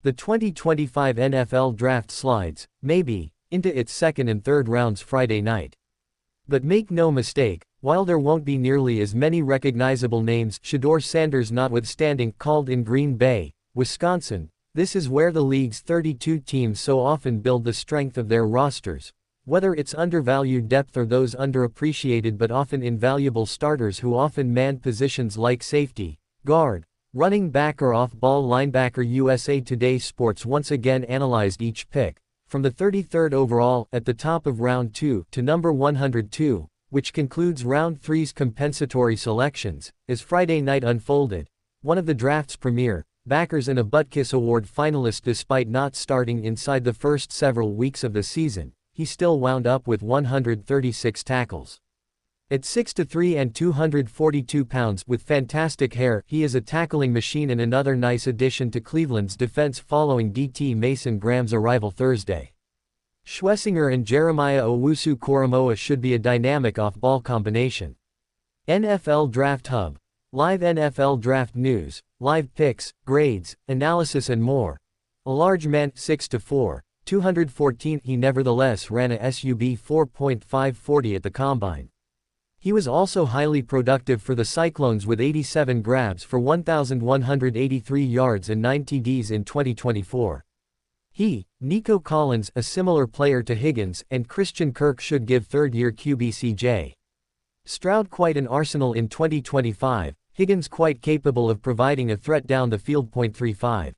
The 2025 NFL Draft slides, maybe, into its second and third rounds Friday night. But make no mistake, while there won't be nearly as many recognizable names, Shedeur Sanders notwithstanding, called in Green Bay, Wisconsin, this is where the league's 32 teams so often build the strength of their rosters, whether it's undervalued depth or those underappreciated but often invaluable starters who often man positions like safety, guard, running back or off-ball linebacker. USA Today Sports once again analyzed each pick, from the 33rd overall at the top of round 2 to number 102, which concludes round 3's compensatory selections, as Friday night unfolded. One of the draft's premier backers and a Butkus Award finalist, despite not starting inside the first several weeks of the season, he still wound up with 136 tackles. At 6'3" and 242 pounds, with fantastic hair, he is a tackling machine and another nice addition to Cleveland's defense following DT Mason Graham's arrival Thursday. Schlesinger and Jeremiah Owusu-Koramoah should be a dynamic off-ball combination. NFL Draft Hub. Live NFL Draft news, live picks, grades, analysis and more. A large man, 6'4", 214, he nevertheless ran a SUB 4.540 at the Combine. He was also highly productive for the Cyclones with 87 grabs for 1,183 yards and 9 TDs in 2024. He, Nico Collins, a similar player to Higgins, and Christian Kirk should give third-year QB C.J. Stroud quite an arsenal in 2025, Higgins quite capable of providing a threat down the field. 35.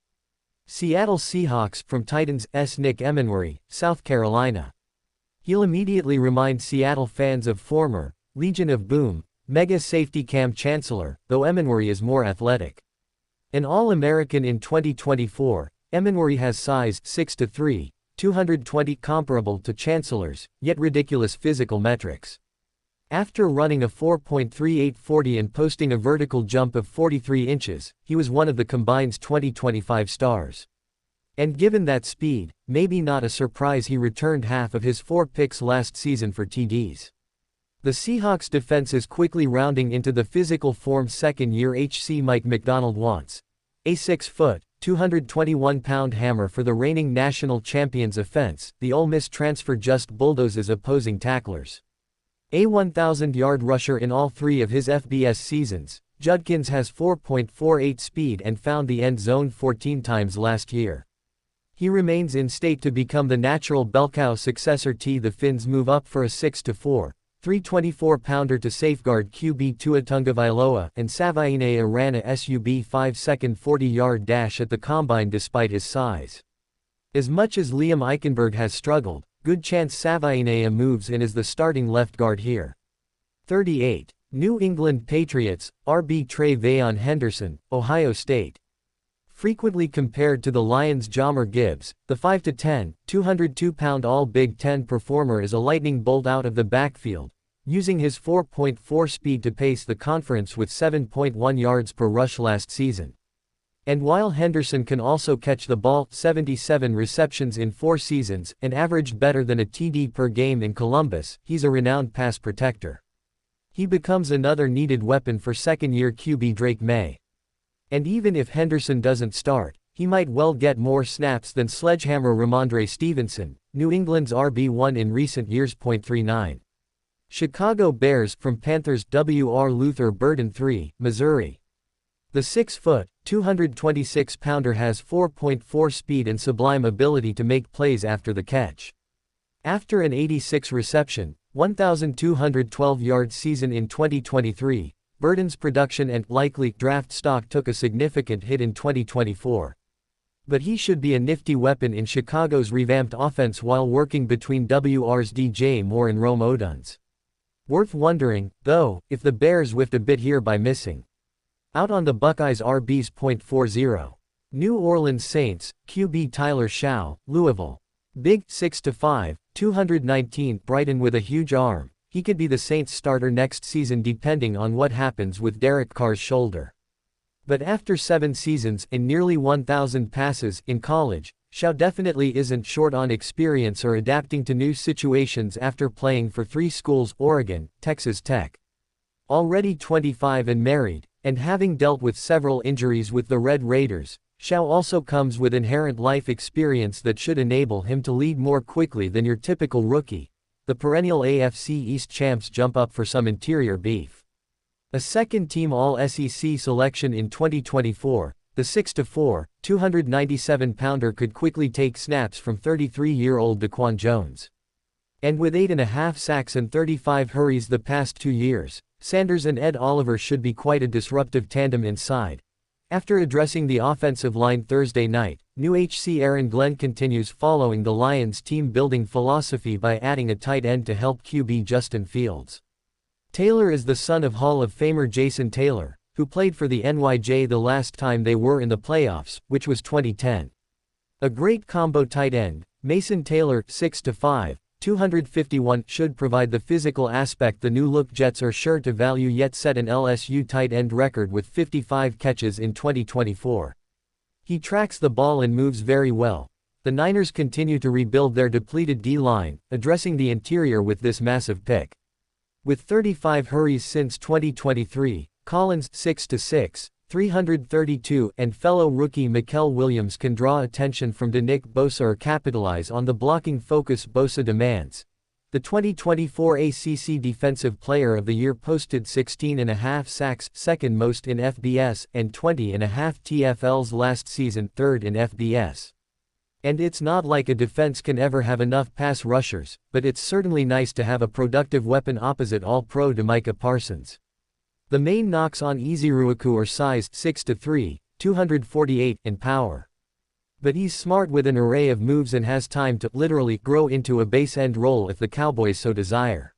Seattle Seahawks from Titans' Nick Emenwari, South Carolina. He'll immediately remind Seattle fans of former Legion of Boom mega safety Kam Chancellor, though Emenwari is more athletic. An All-American in 2024, Emenwari has size 6'3", 220, comparable to Chancellor's, yet ridiculous physical metrics. After running a 4.3840 and posting a vertical jump of 43 inches, he was one of the Combine's 2025 stars. And given that speed, maybe not a surprise he returned half of his 4 picks last season for TDs. The Seahawks defense is quickly rounding into the physical form second-year HC Mike McDonald wants. A 6-foot, 221-pound hammer for the reigning national champions offense, the Ole Miss transfer just bulldozes opposing tacklers. A 1,000-yard rusher in all 3 of his FBS seasons, Judkins has 4.48 speed and found the end zone 14 times last year. He remains in state to become the natural bell cow successor. The Finns move up for a 6'4", 324-pounder to safeguard QB Tua Tagovailoa, and Savainea ran a SUB 5-second 40-yard dash at the Combine despite his size. As much as Liam Eichenberg has struggled, good chance Savainea moves in as the starting left guard here. 38. New England Patriots, RB TreVeyon Henderson, Ohio State. Frequently compared to the Lions' Jahmyr Gibbs, the 5'10", 202-pound All-Big Ten performer is a lightning bolt out of the backfield, using his 4.4 speed to pace the conference with 7.1 yards per rush last season. And while Henderson can also catch the ball, 77 receptions in 4 seasons, and averaged better than a TD per game in Columbus, he's a renowned pass protector. He becomes another needed weapon for second-year QB Drake May. And even if Henderson doesn't start, he might well get more snaps than sledgehammer Ramondre Stevenson, New England's RB1 in recent years. 39. Chicago Bears from Panthers' W.R. Luther Burden 3, Missouri. The 6-foot, 226-pounder has 4.4 speed and sublime ability to make plays after the catch. After an 86 reception, 1,212-yard season in 2023, Burden's production and likely draft stock took a significant hit in 2024. But he should be a nifty weapon in Chicago's revamped offense while working between WR's DJ Moore and Rome Oduns. Worth wondering, though, if the Bears whiffed a bit here by missing out on the Buckeyes' RBs. 40. New Orleans Saints, QB Tyler Shaw, Louisville. Big, 6'5", 219, Brighton with a huge arm. He could be the Saints' starter next season depending on what happens with Derek Carr's shoulder. But after 7 seasons and nearly 1,000 passes in college, Shaw definitely isn't short on experience or adapting to new situations after playing for 3 schools: Oregon, Texas Tech. Already 25 and married, and having dealt with several injuries with the Red Raiders, Xiao also comes with inherent life experience that should enable him to lead more quickly than your typical rookie. The perennial AFC East champs jump up for some interior beef. A second-team All-SEC selection in 2024, the 6'4", 297-pounder could quickly take snaps from 33-year-old Daquan Jones. And with 8.5 sacks and 35 hurries the past 2 years, Sanders and Ed Oliver should be quite a disruptive tandem inside. After addressing the offensive line Thursday night, new HC Aaron Glenn continues following the Lions' team-building philosophy by adding a tight end to help QB Justin Fields. Taylor is the son of Hall of Famer Jason Taylor, who played for the NYJ the last time they were in the playoffs, which was 2010. A great combo tight end, Mason Taylor, 6'5", 251, should provide the physical aspect the new-look Jets are sure to value, yet set an LSU tight end record with 55 catches in 2024. He tracks the ball and moves very well. The Niners continue to rebuild their depleted D-line, addressing the interior with this massive pick. With 35 hurries since 2023, Collins, 6'6", 332, and fellow rookie Mikael Williams can draw attention from Nick Bosa or capitalize on the blocking focus Bosa demands. The 2024 ACC Defensive Player of the Year posted 16.5 sacks, second most in FBS, and 20.5 TFLs last season, third in FBS. And it's not like a defense can ever have enough pass rushers, but it's certainly nice to have a productive weapon opposite All-Pro DeMicah Parsons. The main knocks on Eziruaku are size, 6'3", 248, and power. But he's smart with an array of moves and has time to, literally, grow into a base end role if the Cowboys so desire.